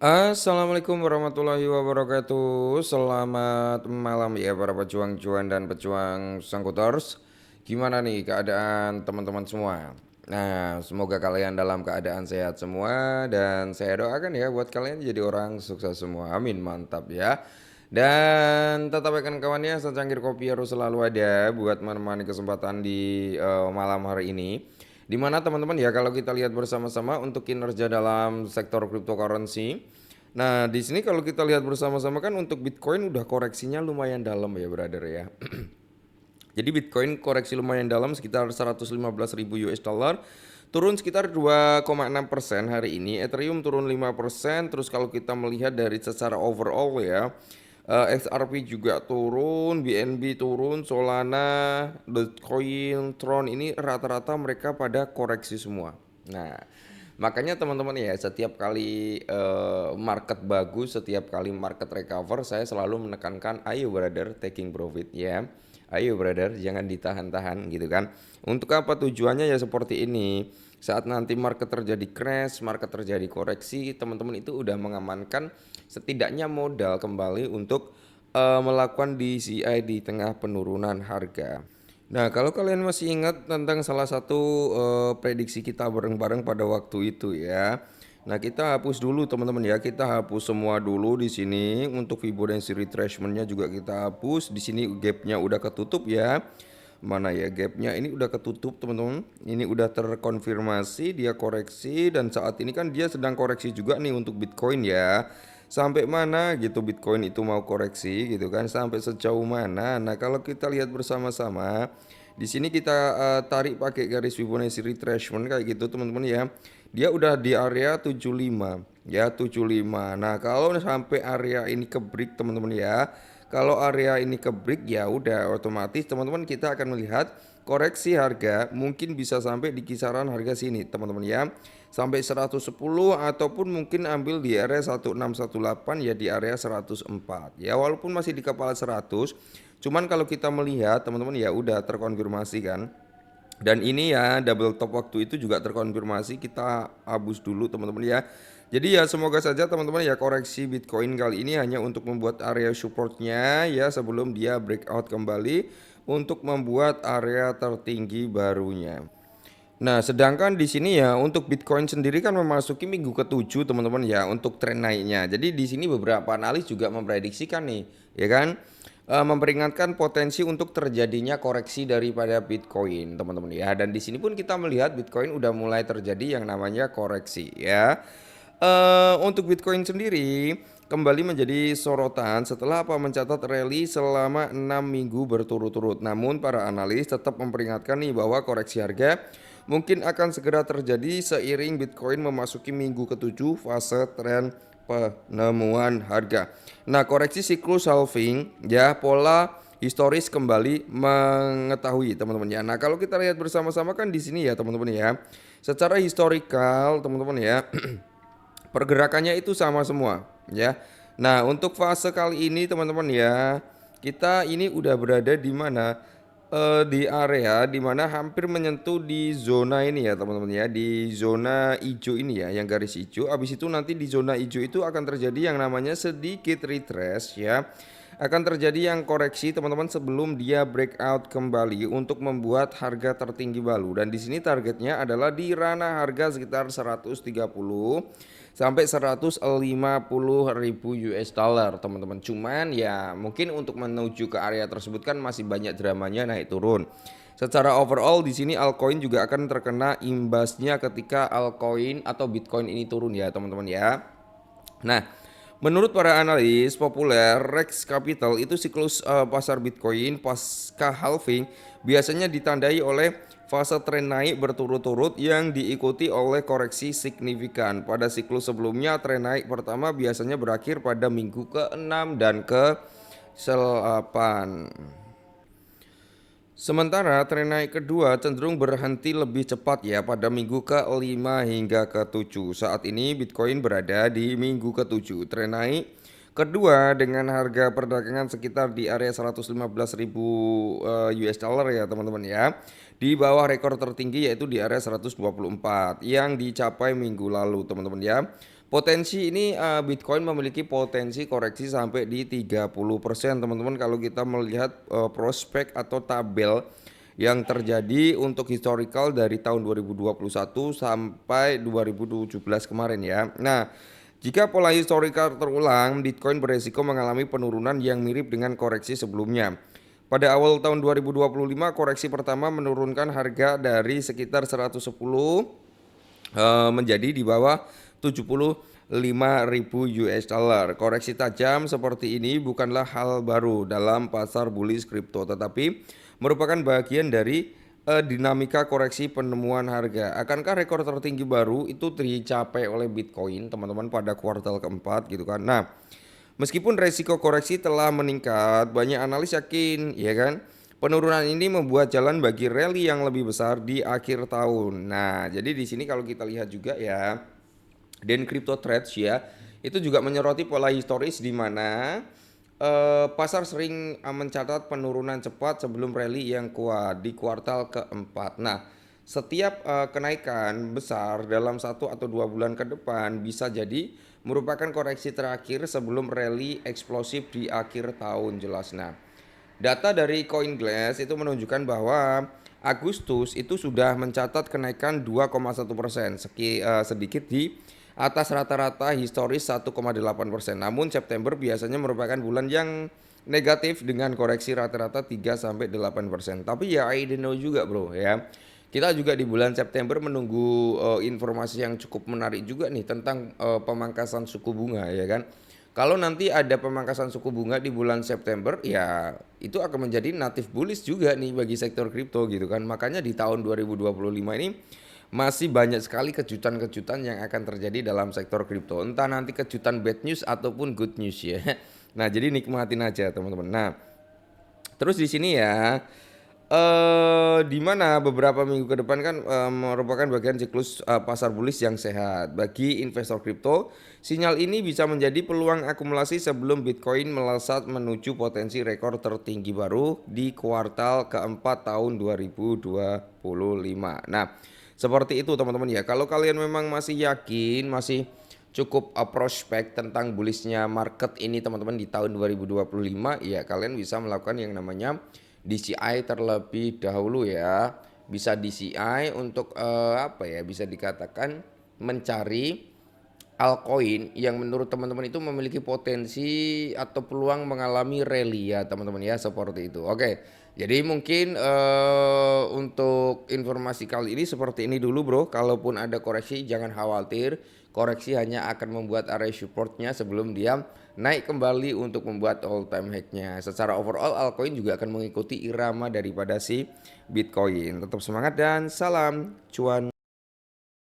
Assalamualaikum warahmatullahi wabarakatuh. Selamat malam ya para pejuang cuan dan pejuang sangkuters. Gimana nih keadaan teman-teman semua? Nah, semoga kalian dalam keadaan sehat semua dan saya doakan ya buat kalian jadi orang sukses semua. Amin, mantap ya. Dan tetap akan kawannya secangkir kopi harus selalu ada buat menemani kesempatan di malam hari ini. Dimana teman-teman ya kalau kita lihat bersama-sama untuk kinerja dalam sektor cryptocurrency. Nah di sini kalau kita lihat bersama-sama kan untuk Bitcoin udah koreksinya lumayan dalam ya brother ya. Jadi Bitcoin koreksi lumayan dalam sekitar 115.000 US dollar, turun sekitar 2,6% hari ini. Ethereum turun 5%. Terus kalau kita melihat dari secara overall ya, XRP juga turun, BNB turun, Solana, Dogecoin, Tron ini rata-rata mereka pada koreksi semua. Nah, makanya teman-teman ya setiap kali market bagus, setiap kali market recover, saya selalu menekankan ayo brother taking profit ya. Ayo brother, jangan ditahan-tahan gitu kan. Untuk apa tujuannya ya seperti ini. Saat nanti market terjadi crash, market terjadi koreksi, teman-teman itu udah mengamankan setidaknya modal kembali untuk melakukan DCI di tengah penurunan harga. Nah, kalau kalian masih ingat tentang salah satu prediksi kita bareng-bareng pada waktu itu ya. Nah, kita hapus dulu teman-teman ya. Kita hapus semua dulu di sini. Untuk Fibonacci retracement-nya juga kita hapus. Di sini gap-nya udah ketutup ya. Mana ya gapnya ini udah ketutup teman-teman. Ini udah terkonfirmasi dia koreksi dan saat ini kan dia sedang koreksi juga nih untuk Bitcoin ya. Sampai mana gitu Bitcoin itu mau koreksi gitu kan, sampai sejauh mana. Nah, kalau kita lihat bersama-sama di sini kita tarik pakai garis Fibonacci retracement kayak gitu teman-teman ya. Dia udah di area 75 ya, 75. Nah, kalau sampai area ini ke break teman-teman ya. Kalau area ini ke break ya udah otomatis teman-teman kita akan melihat koreksi harga mungkin bisa sampai di kisaran harga sini teman-teman ya. Sampai 110 ataupun mungkin ambil di area 1618 ya di area 104. Ya walaupun masih di kepala 100, cuman kalau kita melihat teman-teman ya udah terkonfirmasi kan. Dan ini ya double top waktu itu juga terkonfirmasi, kita hapus dulu teman-teman ya. Jadi ya semoga saja teman-teman ya koreksi Bitcoin kali ini hanya untuk membuat area supportnya ya sebelum dia breakout kembali untuk membuat area tertinggi barunya. Nah, sedangkan di sini ya untuk Bitcoin sendiri kan memasuki minggu ke-7 teman-teman ya untuk tren naiknya. Jadi di sini beberapa analis juga memprediksikan nih, ya kan? Memperingatkan potensi untuk terjadinya koreksi daripada Bitcoin, teman-teman ya. Dan di sini pun kita melihat Bitcoin udah mulai terjadi yang namanya koreksi ya. Untuk Bitcoin sendiri kembali menjadi sorotan setelah mencatat rally selama 6 minggu berturut-turut. Namun para analis tetap memperingatkan nih bahwa koreksi harga mungkin akan segera terjadi seiring Bitcoin memasuki minggu ke-7 fase tren penemuan harga. Nah, koreksi siklus halving ya pola historis kembali mengetahui teman-teman ya. Nah, kalau kita lihat bersama-sama kan di sini ya teman-teman ya. Secara historikal teman-teman ya pergerakannya itu sama semua ya. Nah, untuk fase kali ini teman-teman ya, kita ini udah berada di mana? Di area di mana hampir menyentuh di zona ini ya teman-teman ya, di zona hijau ini ya, yang garis hijau. Habis itu nanti di zona hijau itu akan terjadi yang namanya sedikit retrace ya. Akan terjadi yang koreksi teman-teman sebelum dia breakout kembali untuk membuat harga tertinggi baru. Dan di sini targetnya adalah di ranah harga sekitar 130 sampai 150 ribu US dollar teman-teman. Cuman ya mungkin untuk menuju ke area tersebut kan masih banyak dramanya naik turun. Secara overall di sini altcoin juga akan terkena imbasnya ketika altcoin atau Bitcoin ini turun ya teman-teman ya. Nah, menurut para analis populer, Rex Capital itu siklus pasar Bitcoin pasca halving biasanya ditandai oleh fase tren naik berturut-turut yang diikuti oleh koreksi signifikan. Pada siklus sebelumnya, tren naik pertama biasanya berakhir pada minggu ke-6 dan ke-8. Sementara tren naik kedua cenderung berhenti lebih cepat ya pada minggu ke-5 hingga ke-7. Saat ini Bitcoin berada di minggu ke-7. Tren naik kedua dengan harga perdagangan sekitar di area 115.000 US dollar ya teman-teman ya. Di bawah rekor tertinggi yaitu di area 124 yang dicapai minggu lalu teman-teman ya. Potensi ini Bitcoin memiliki potensi koreksi sampai di 30% teman-teman kalau kita melihat prospek atau tabel yang terjadi untuk historical dari tahun 2021 sampai 2017 kemarin ya. Nah, jika pola historical terulang, Bitcoin beresiko mengalami penurunan yang mirip dengan koreksi sebelumnya. Pada awal tahun 2025, koreksi pertama menurunkan harga dari sekitar 110 menjadi di bawah 75.000 US dollar. Koreksi tajam seperti ini bukanlah hal baru dalam pasar bullish kripto, tetapi merupakan bagian dari dinamika koreksi penemuan harga. Akankah rekor tertinggi baru itu dicapai oleh Bitcoin, teman-teman, pada kuartal keempat gitu kan? Nah, meskipun resiko koreksi telah meningkat, banyak analis yakin, ya kan, penurunan ini membuat jalan bagi rally yang lebih besar di akhir tahun. Nah, jadi di sini kalau kita lihat juga ya, dan Crypto Trades ya, itu juga menyoroti pola historis di mana pasar sering mencatat penurunan cepat sebelum rally yang kuat di kuartal keempat. Nah, setiap kenaikan besar dalam 1 atau 2 bulan ke depan bisa jadi merupakan koreksi terakhir sebelum rally eksplosif di akhir tahun jelas. Nah, data dari CoinGlass itu menunjukkan bahwa Agustus itu sudah mencatat kenaikan 2,1%, sedikit di atas rata-rata historis 1,8%. Namun September biasanya merupakan bulan yang negatif dengan koreksi rata-rata 3-8%. Tapi ya I don't know juga bro ya. Kita juga di bulan September menunggu informasi yang cukup menarik juga nih tentang pemangkasan suku bunga ya kan. Kalau nanti ada pemangkasan suku bunga di bulan September, ya itu akan menjadi native bullish juga nih bagi sektor kripto gitu kan. Makanya di tahun 2025 ini masih banyak sekali kejutan-kejutan yang akan terjadi dalam sektor kripto. Entah nanti kejutan bad news ataupun good news ya. Nah, jadi nikmatin aja teman-teman. Nah, terus di sini ya, di mana beberapa minggu ke depan kan merupakan bagian siklus pasar bullish yang sehat bagi investor kripto. Sinyal ini bisa menjadi peluang akumulasi sebelum Bitcoin melesat menuju potensi rekor tertinggi baru di kuartal keempat tahun 2025. Nah, seperti itu teman-teman ya. Kalau kalian memang masih yakin, masih cukup prospek tentang bullishnya market ini teman-teman di tahun 2025, ya kalian bisa melakukan yang namanya DCI terlebih dahulu ya. Bisa DCI untuk apa ya, bisa dikatakan mencari altcoin yang menurut teman-teman itu memiliki potensi atau peluang mengalami rally ya teman-teman ya, seperti itu. Oke, jadi mungkin untuk informasi kali ini seperti ini dulu bro. Kalaupun ada koreksi jangan khawatir, koreksi hanya akan membuat area supportnya sebelum dia naik kembali untuk membuat all time high-nya. Secara overall altcoin juga akan mengikuti irama daripada si Bitcoin. Tetap semangat dan salam cuan.